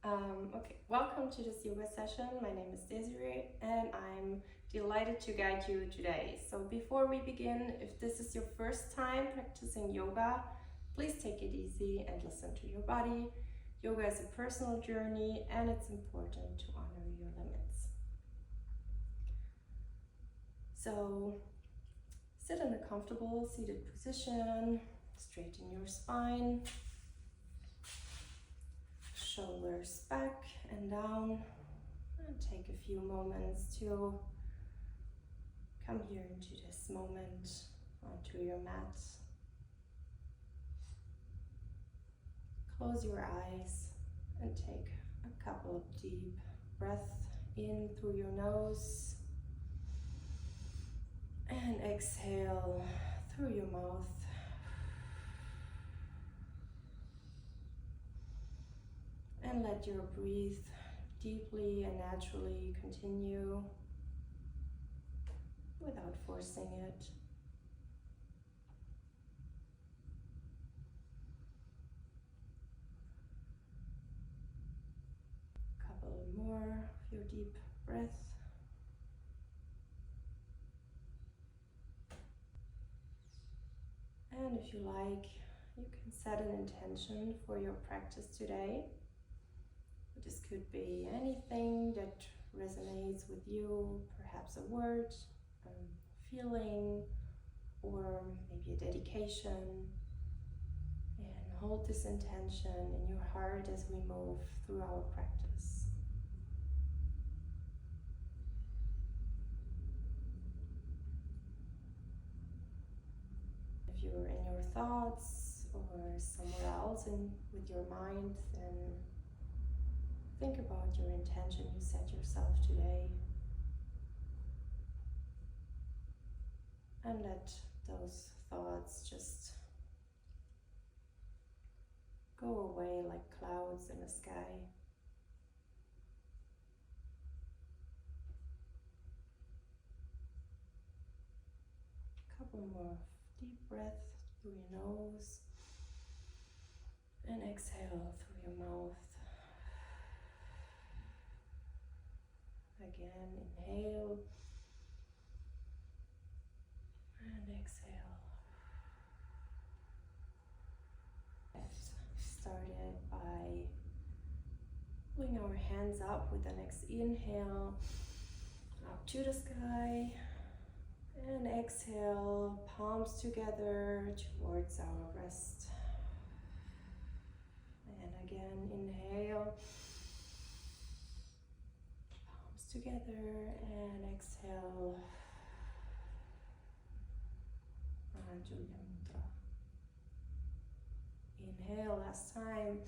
Okay, welcome to this yoga session. My name is Desiree and I'm delighted to guide you today. So before we begin, if this is your first time practicing yoga, please take it easy and listen to your body. Yoga is a personal journey and it's important to honor your limits. So sit in a comfortable seated position, straighten your spine, shoulders back and down, and take a few moments to come here into this moment onto your mat. Close your eyes and take a couple of deep breaths in through your nose and exhale through your mouth. And let your breathe deeply and naturally continue without forcing it. A couple more of your deep breath. And if you like, you can set an intention for your practice today. This could be anything that resonates with you, perhaps a word, feeling, or maybe a dedication. And hold this intention in your heart as we move through our practice. If you're in your thoughts or somewhere else with your mind, then think about your intention you set yourself today. And let those thoughts just go away like clouds in the sky. A couple more deep breaths through your nose and exhale through your mouth. Again, inhale and exhale. Let's start it by pulling our hands up with the next inhale up to the sky, and exhale, palms together towards our breast. And again, inhale, palms together, and exhale, Anjali Mudra. Inhale last time,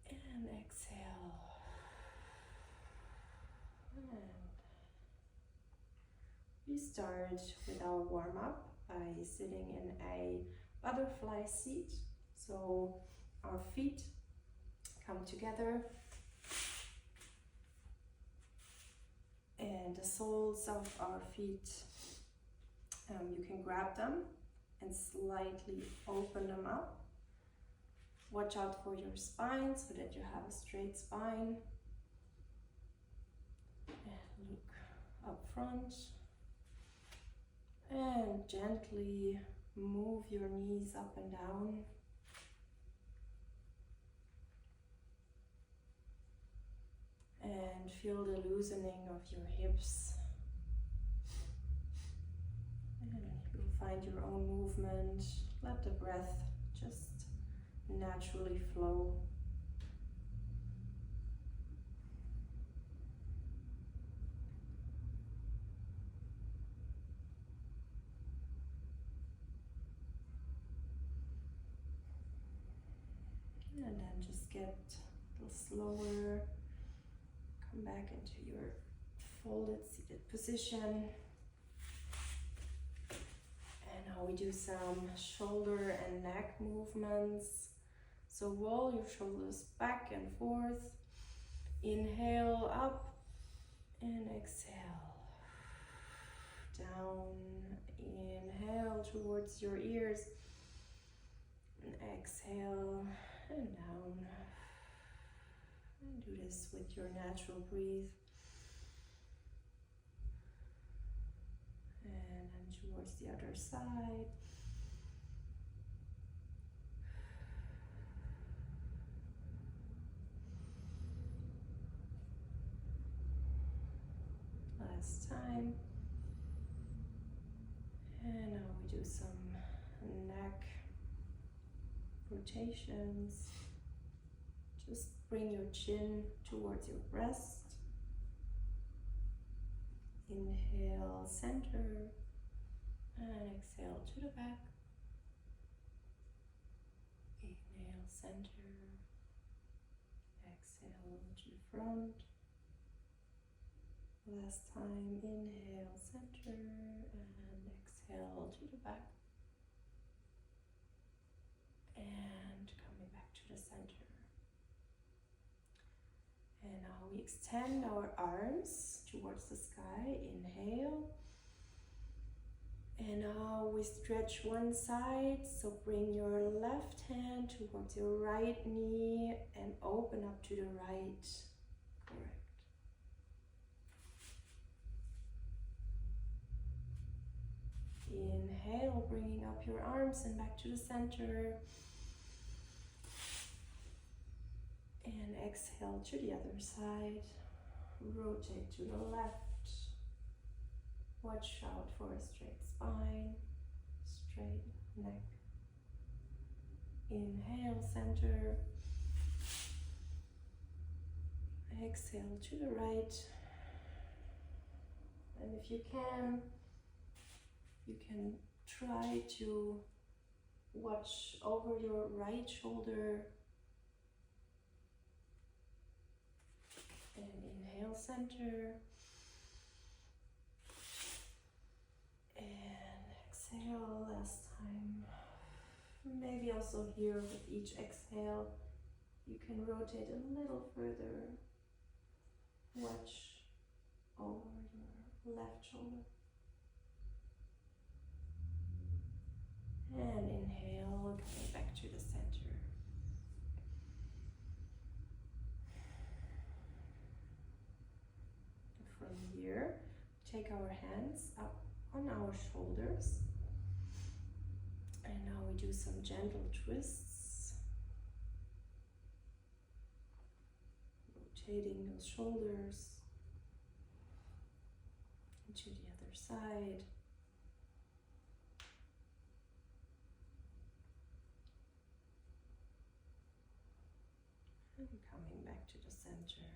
and exhale. And we start with our warm-up by sitting in a butterfly seat. So our feet come together and the soles of our feet, you can grab them and slightly open them up. Watch out for your spine so that you have a straight spine. And look up front. And gently move your knees up and down. And feel the loosening of your hips. And you'll find your own movement. Let the breath just naturally flow. And then just get a little slower. Come back into your folded seated position. And now we do some shoulder and neck movements. So roll your shoulders back and forth. Inhale up and exhale. Down. Inhale towards your ears. And exhale. and down. And do this with your natural breathe. And then towards the other side. Last time. And now we do some neck rotations. Just bring your chin towards your breast. Inhale, center, and exhale to the back. Inhale, center, exhale to the front. Last time, inhale, center, and exhale to the back. And coming back to the center. And now we extend our arms towards the sky. Inhale. And now we stretch one side. So bring your left hand towards your right knee and open up to the right. Correct. Inhale, bringing up your arms and back to the center. And exhale to the other side. Rotate to the left. Watch out for a straight spine, straight neck. Inhale, center. Exhale to the right. And if you can try to watch over your right shoulder. And inhale, center. And exhale, last time. Maybe also here with each exhale, you can rotate a little further. Watch over your left shoulder. And inhale, coming back to the center. From here, take our hands up on our shoulders. And now we do some gentle twists. Rotating those shoulders to the other side. And coming back to the center.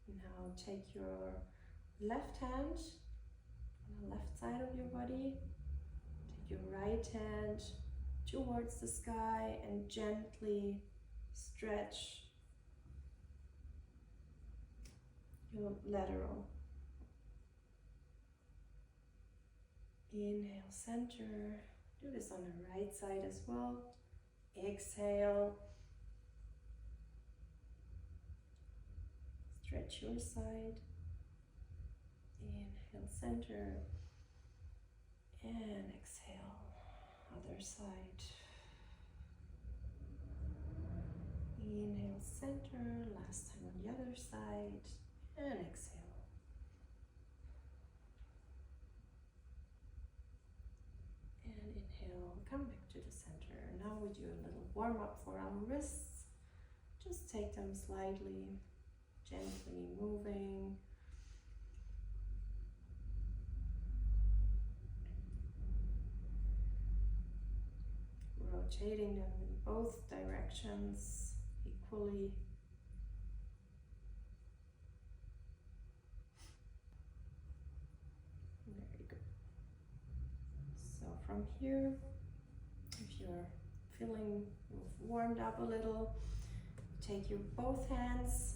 Now take your left hand on the left side of your body. Take your right hand towards the sky and gently stretch your lateral. Inhale, center. Do this on the right side as well. Exhale. Stretch your side. Inhale, center. And exhale, other side. Inhale, center. Last time on the other side. And exhale. And inhale, come back to the center. Now we do a little warm up for our wrists. Just take them slightly. Gently moving. Rotating them in both directions equally. Very good. So from here, if you're feeling warmed up a little, take your both hands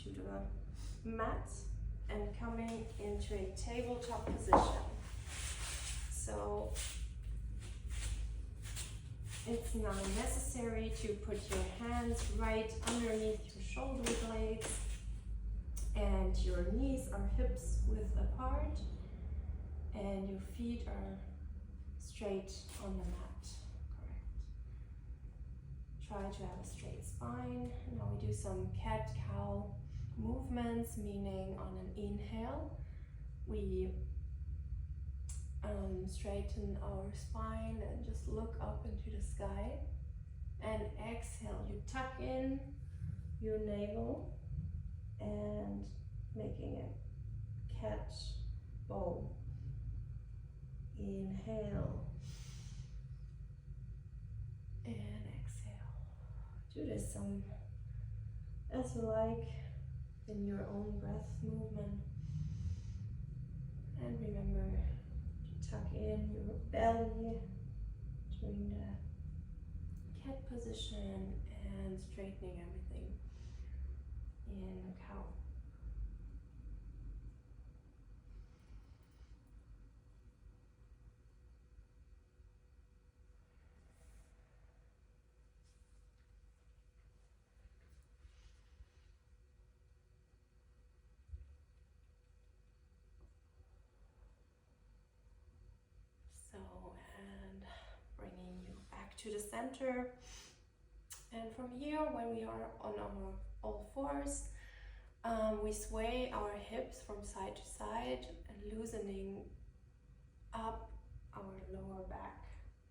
to the mat and coming into a tabletop position. So it's now necessary to put your hands right underneath your shoulder blades and your knees are hips width apart and your feet are straight on the mat. Correct. try to have a straight spine. Now we do some cat-cow movements, meaning on an inhale, we straighten our spine and just look up into the sky. And exhale, you tuck in your navel and making a cat bow. Inhale and exhale. Do this some as you like in your own breath movement. And remember to tuck in your belly during the cat position and straightening everything in cow. So, and bringing you back to the center. And from here, when we are on our all fours, we sway our hips from side to side and loosening up our lower back.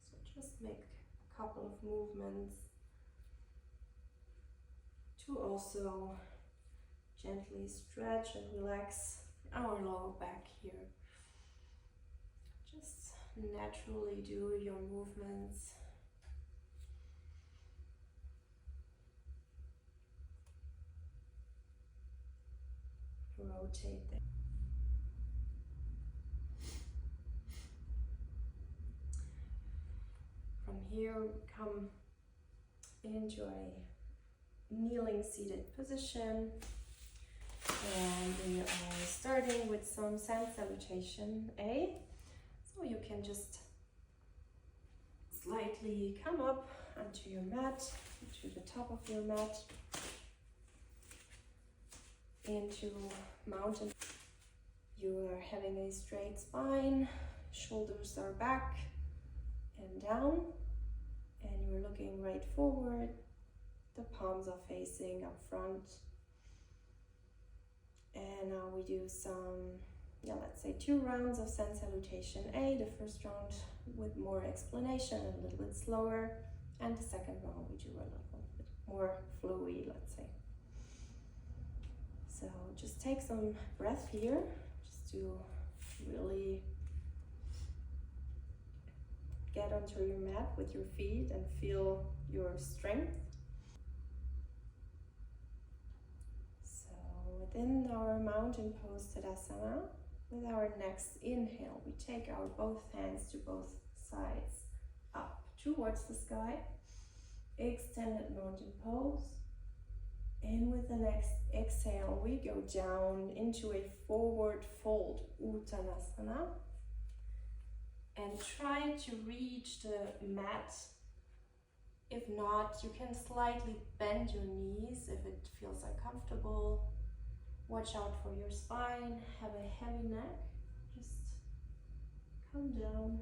So just make a couple of movements to also gently stretch and relax our lower back here. Just naturally do your movements. Rotate them. From here, come into a kneeling seated position. And we are starting with some sun salutation A. So you can just slightly come up onto your mat, to the top of your mat, into mountain. You are having a straight spine, shoulders are back and down, and you're looking right forward. The palms are facing up front. And now we do some, let's say 2 rounds of sun salutation A. The first round with more explanation, a little bit slower, and the second round we do a little bit more flowy, let's say. So just take some breath here, just to really get onto your mat with your feet and feel your strength. So within our mountain pose Tadasana, with our next inhale, we take our both hands to both sides up towards the sky, extended mountain pose. And with the next exhale, we go down into a forward fold, Uttanasana. And try to reach the mat. If not, you can slightly bend your knees if it feels uncomfortable. Watch out for your spine, have a heavy neck. Just come down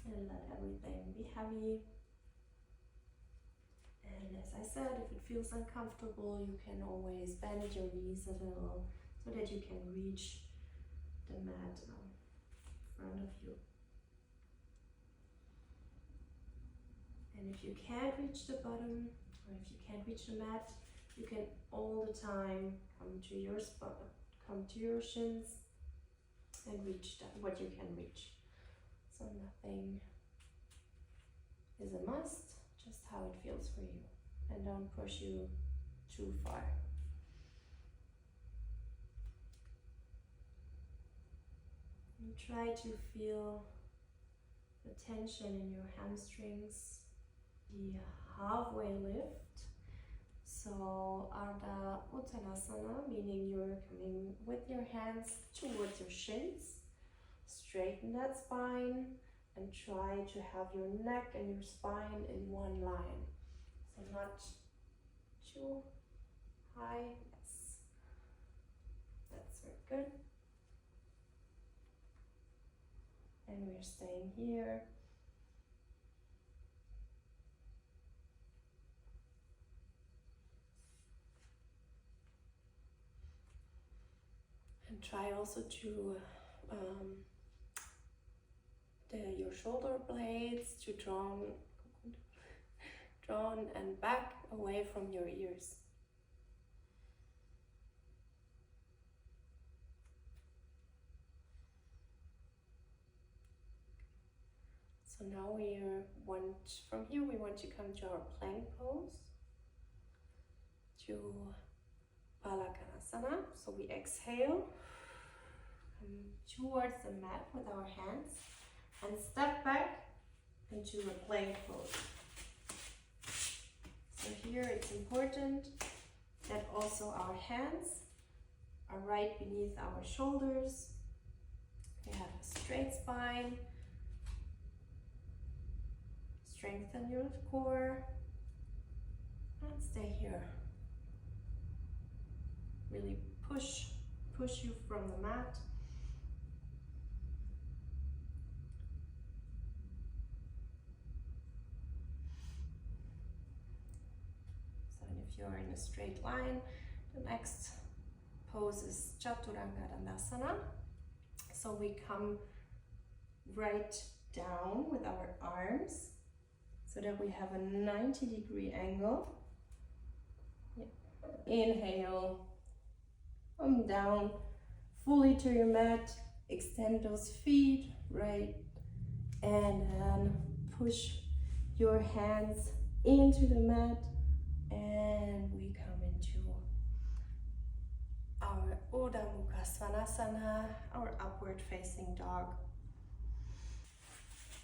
and let everything be heavy. And as I said, if it feels uncomfortable, you can always bend your knees a little so that you can reach the mat in front of you. And if you can't reach the bottom, or if you can't reach the mat, you can all the time come to your spot, come to your shins and reach what you can reach. So nothing is a must, just how it feels for you. And don't push you too far. And try to feel the tension in your hamstrings, the halfway lift. So Ardha Uttanasana, meaning you're coming with your hands towards your shins. Straighten that spine and try to have your neck and your spine in one line. So not too high. Yes. That's very good. And we're staying here. try also to your shoulder blades to drawn and back away from your ears. So now we want to come to our plank pose, to Balakanasana. So we exhale towards the mat with our hands and step back into a plank pose. So here it's important that also our hands are right beneath our shoulders. We have a straight spine. Strengthen your core and stay here. Really push you from the mat. So if you're in a straight line, the next pose is Chaturanga Dandasana. So we come right down with our arms so that we have a 90-degree angle. Inhale, come down fully to your mat, extend those feet right, and then push your hands into the mat, and we come into our Urdhva Mukha Svanasana, our upward facing dog.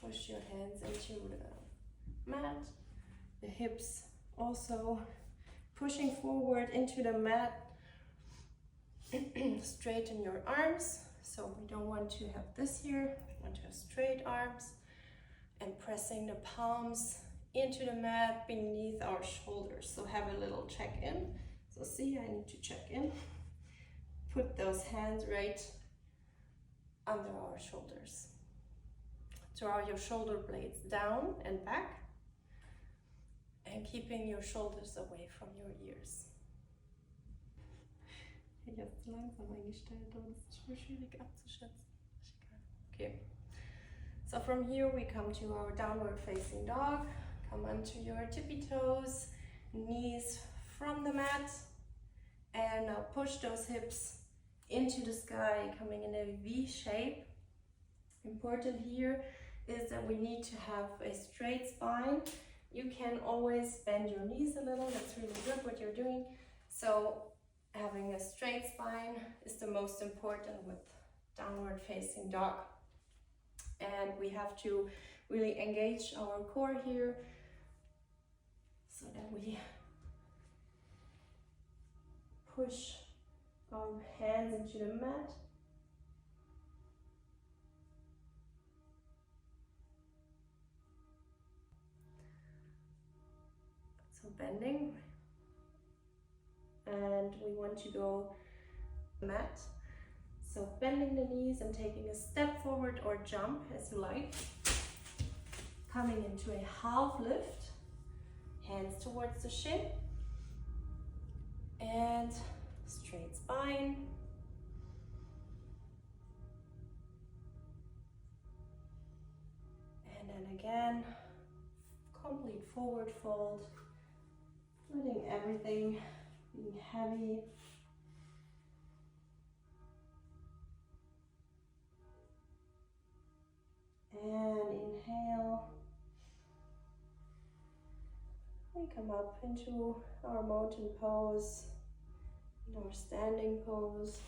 Push your hands into the mat, the hips also pushing forward into the mat. Straighten your arms, so we don't want to have this here, we want to have straight arms, and pressing the palms into the mat beneath our shoulders. So have a little check-in. So see, I need to check in. Put those hands right under our shoulders. Draw your shoulder blades down and back, and keeping your shoulders away from your ears. Ich habe es langsam eingestellt, aber das ist schon schwierig abzuschätzen. Okay. So from here we come to our downward facing dog. Come onto your tippy toes, knees from the mat, and now push those hips into the sky, coming in a V shape. Important here is that we need to have a straight spine. You can always bend your knees a little, that's really good what you're doing. So having a straight spine is the most important with downward facing dog. And we have to really engage our core here so that we push our hands into the mat. So bending, and we want to go mat. So bending the knees and taking a step forward or jump as you like. Coming into a half lift, hands towards the shin, and straight spine. And then again, complete forward fold, letting everything be heavy. And inhale. We come up into our mountain pose, in our standing pose.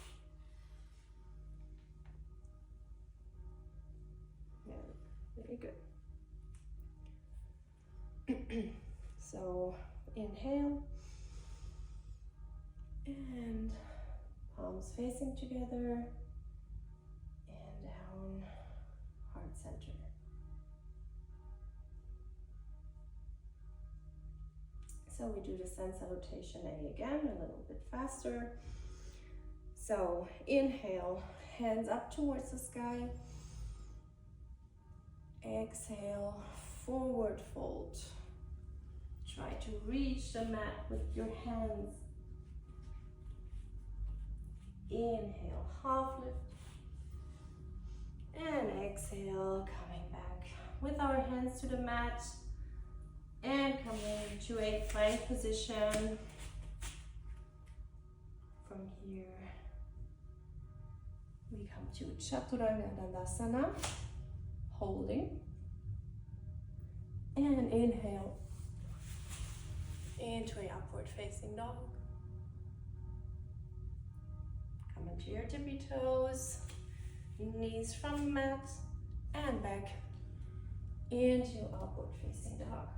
Yeah, very good. So inhale, and palms facing together, and down, heart center. So we do the sun salutation A again, a little bit faster. So inhale, hands up towards the sky. Exhale, forward fold. Try to reach the mat with your hands. Inhale, half lift. And exhale, coming back with our hands to the mat. And coming to a plank position. From here, we come to Chaturanga Dandasana, holding. And inhale into a upward facing dog. Come into your tippy toes, knees from the mat, and back into upward facing dog.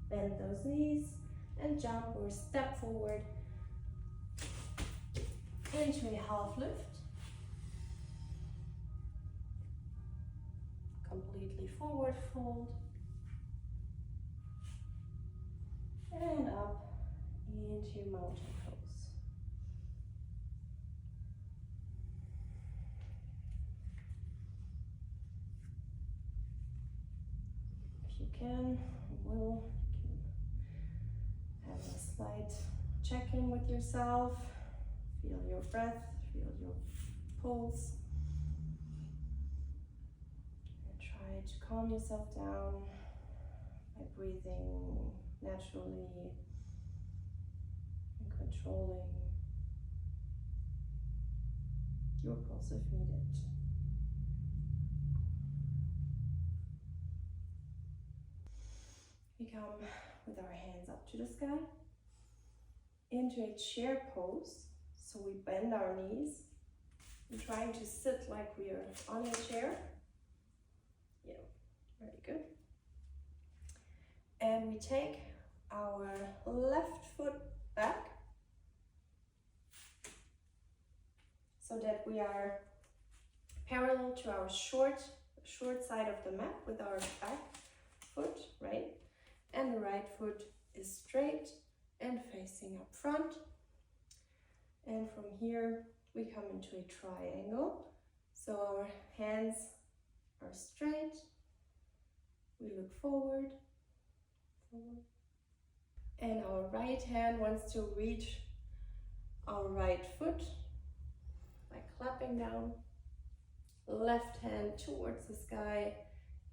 Bend those knees and jump or step forward into a half lift. Completely forward fold. And up into mountain pose. If you can, have a slight check-in with yourself. Feel your breath, feel your pulse. And try to calm yourself down by breathing naturally and controlling your pulse if needed. We come with our hands up to the sky into a chair pose. So we bend our knees. We're trying to sit like we are on a chair. Yeah, very good. And we take our left foot back so that we are parallel to our short side of the mat with our back foot, right? And the right foot is straight and facing up front. And from here, we come into a triangle. So our hands are straight. We look forward. And our right hand wants to reach our right foot by clapping down. Left hand towards the sky.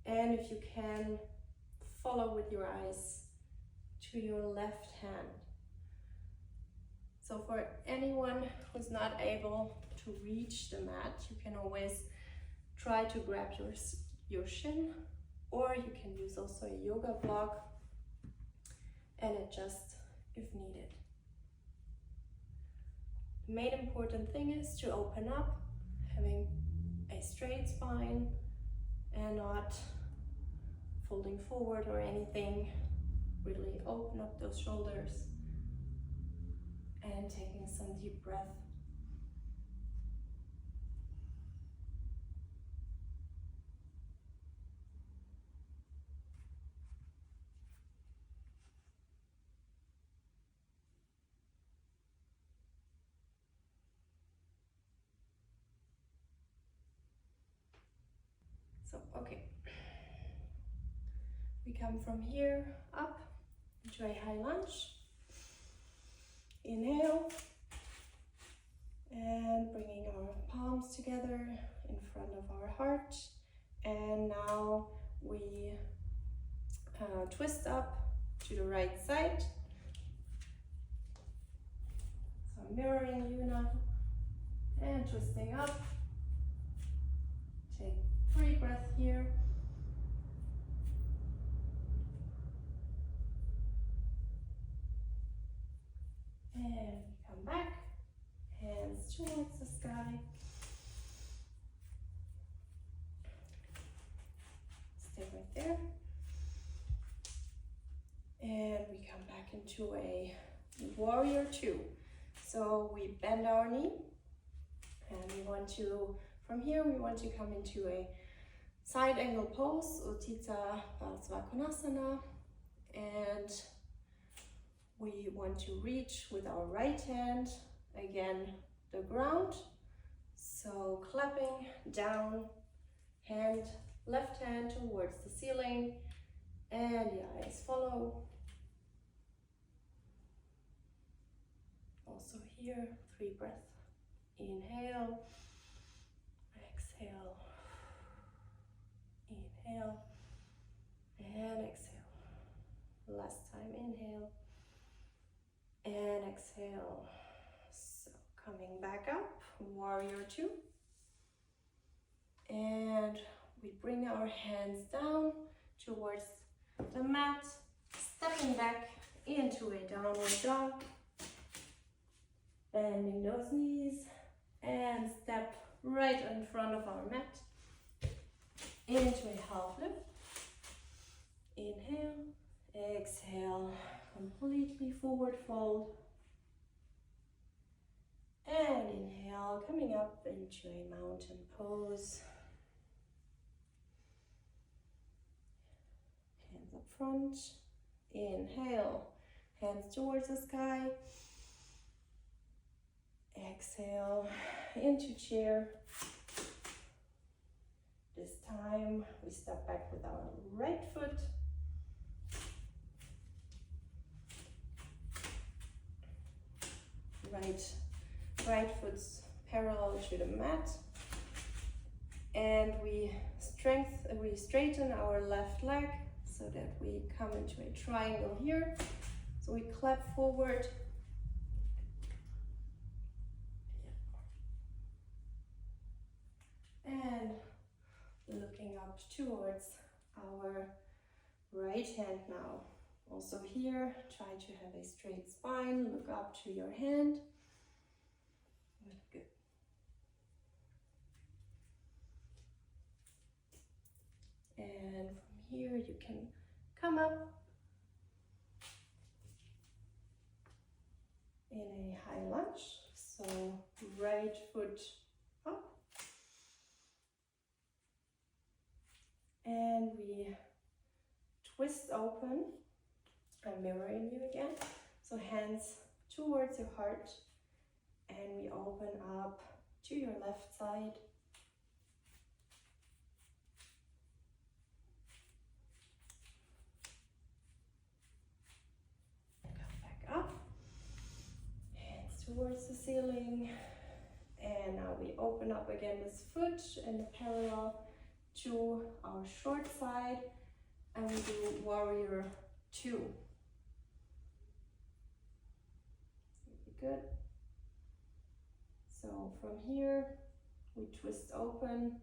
And if you can, follow with your eyes to your left hand. So for anyone who's not able to reach the mat, you can always try to grab your shin, or you can use also a yoga block and adjust if needed. The main important thing is to open up, having a straight spine and not folding forward or anything. Really open up those shoulders and taking some deep breath. So, okay. We come from here up into a high lunge. Inhale. And bringing our palms together in front of our heart. And now we twist up to the right side. So I'm mirroring you now. And twisting up. Take 3 breaths here. And come back. Hands towards the sky. Stay right there. And we come back into a warrior 2. So we bend our knee. And we want to, from here, we want to come into a side angle pose, Utthita Svakonasana. And we want to reach with our right hand, again, the ground. So clapping down, left hand towards the ceiling, and the eyes follow. Also here, 3 breaths. Inhale, exhale, inhale, and exhale. Last time, inhale, and exhale. So coming back up, warrior 2. And we bring our hands down towards the mat, stepping back into a downward dog, bending those knees, and step right in front of our mat into a half lift. Inhale, exhale, completely forward fold. And inhale, coming up into a mountain pose. Hands up front. Inhale, hands towards the sky. Exhale, into chair. This time we step back with our right foot. Right foot's parallel to the mat. And we straighten our left leg so that we come into a triangle here. So we clap forward. And looking up towards our right hand now. Also here, try to have a straight spine, look up to your hand. Good. And from here you can come up in a high lunge. So right foot up. And we twist open. I'm mirroring you again. So hands towards your heart. And we open up to your left side. Come back up. Hands towards the ceiling. And now we open up again this foot in the parallel to our short side. And we do warrior 2. Really good. So from here, we twist open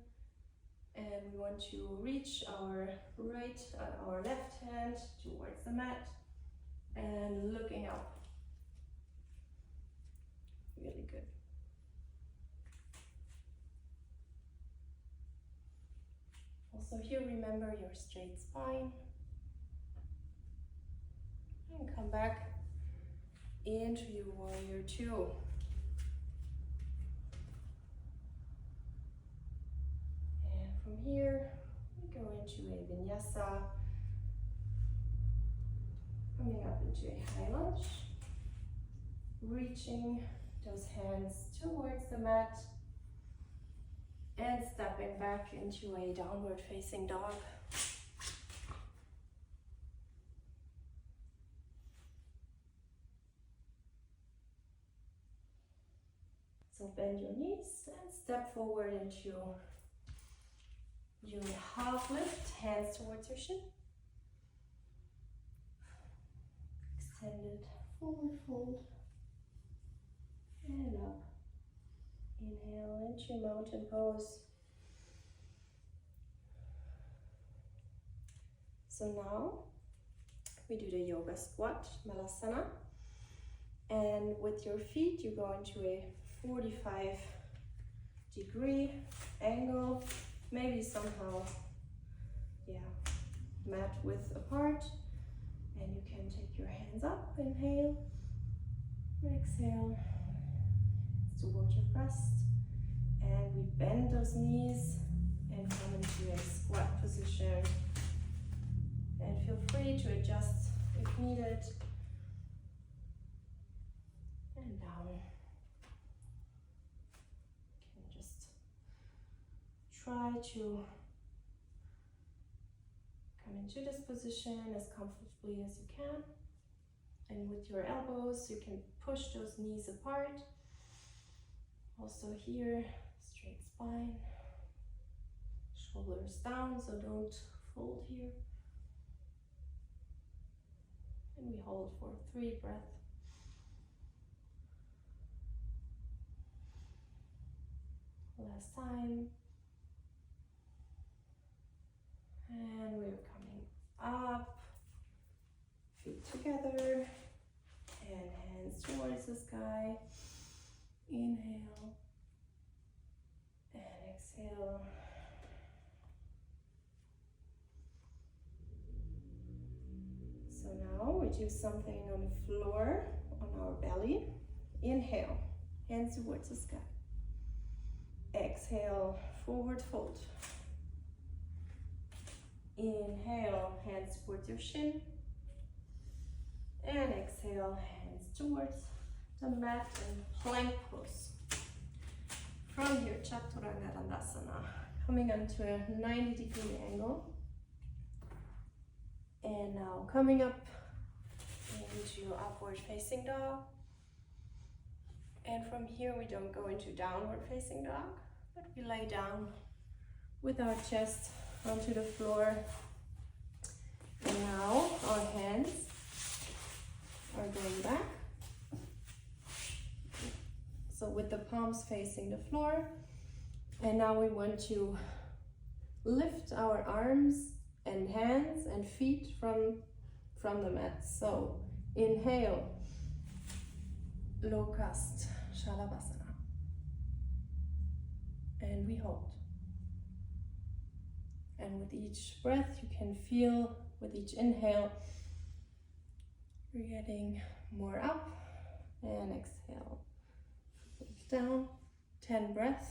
and we want to reach our left hand towards the mat and looking up. Really good. Also here, remember your straight spine. And come back into your warrior 2. From here, we go into a vinyasa, coming up into a high lunge, reaching those hands towards the mat, and stepping back into a downward facing dog. So bend your knees and step forward into your half lift, hands towards your shin. Extended forward fold. And up. Inhale into mountain pose. So now we do the yoga squat, malasana. And with your feet, you go into a 45-degree angle. Maybe somehow, mat width apart. And you can take your hands up, inhale, exhale, towards your breast. And we bend those knees and come into a squat position. And feel free to adjust if needed. And down. You can just try to come into this position as comfortably as you can. And with your elbows, you can push those knees apart. Also here, straight spine. Shoulders down, so don't fold here. And we hold for 3 breaths. Last time. And we're coming up. Feet together. And hands towards the sky. Inhale. And exhale. So now we do something on the floor, on our belly. Inhale, hands towards the sky. Exhale, forward fold. Inhale, hands towards your shin. And exhale, hands towards the mat and plank pose. From here, Chaturanga Dandasana, coming onto a 90-degree angle. And now coming up into upward facing dog. And from here we don't go into downward facing dog, but we lay down with our chest onto the floor. And now our hands are going back. So with the palms facing the floor. And now we want to lift our arms and hands and feet from the mat. So inhale, Lokast Shalabhasana. And we hold. And with each breath you can feel, with each inhale, you're getting more up. And exhale, down, 10 breaths.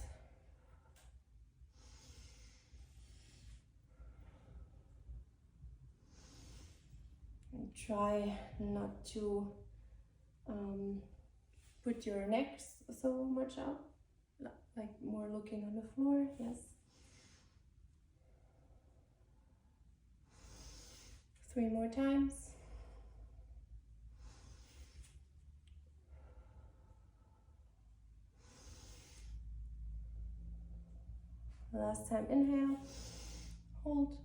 And try not to put your neck so much up, like more looking on the floor, yes. 3 more times. Last time, inhale, hold,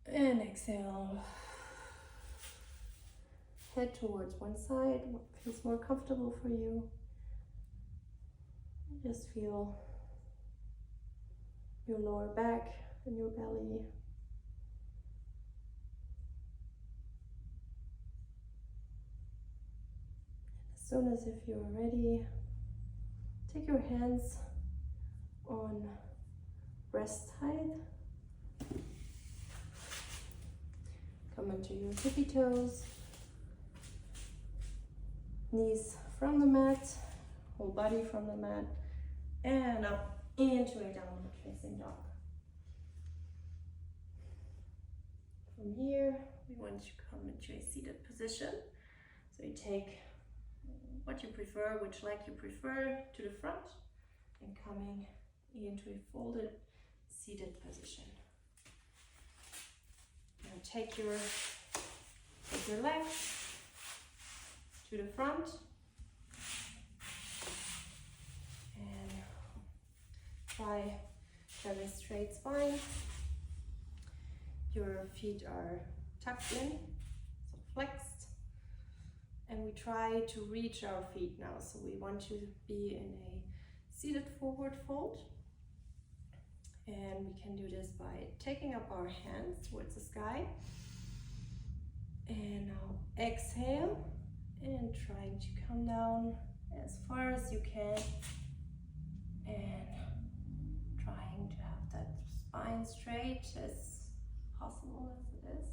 and exhale. Head towards one side, what feels more comfortable for you. Just feel your lower back and your belly. As soon as if you're ready, take your hands on breast height. Come onto your tippy toes. Knees from the mat, whole body from the mat, and up into a downward facing dog. From here, we want to come into a seated position. So you take what you prefer, which leg you prefer, to the front, and coming into a folded seated position. Now take your legs to the front and try to have a straight spine. Your feet are tucked in, so flexed, and we try to reach our feet now. So we want to be in a seated forward fold, and we can do this by taking up our hands towards the sky. And now exhale and trying to come down as far as you can, and trying to have that spine straight as possible as it is.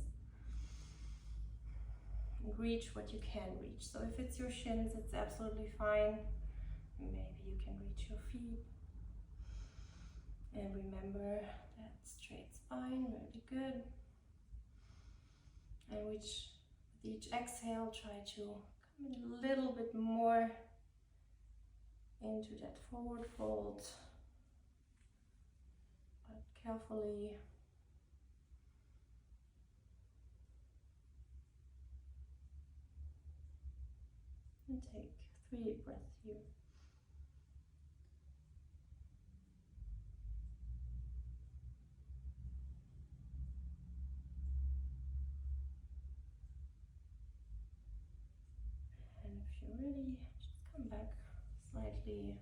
And reach what you can reach. So if it's your shins, it's absolutely fine. Maybe you can reach your feet. And remember that straight spine, really good. And with each exhale, try to come a little bit more into that forward fold, but carefully. And take 3 breaths here. And if you're ready, just come back slightly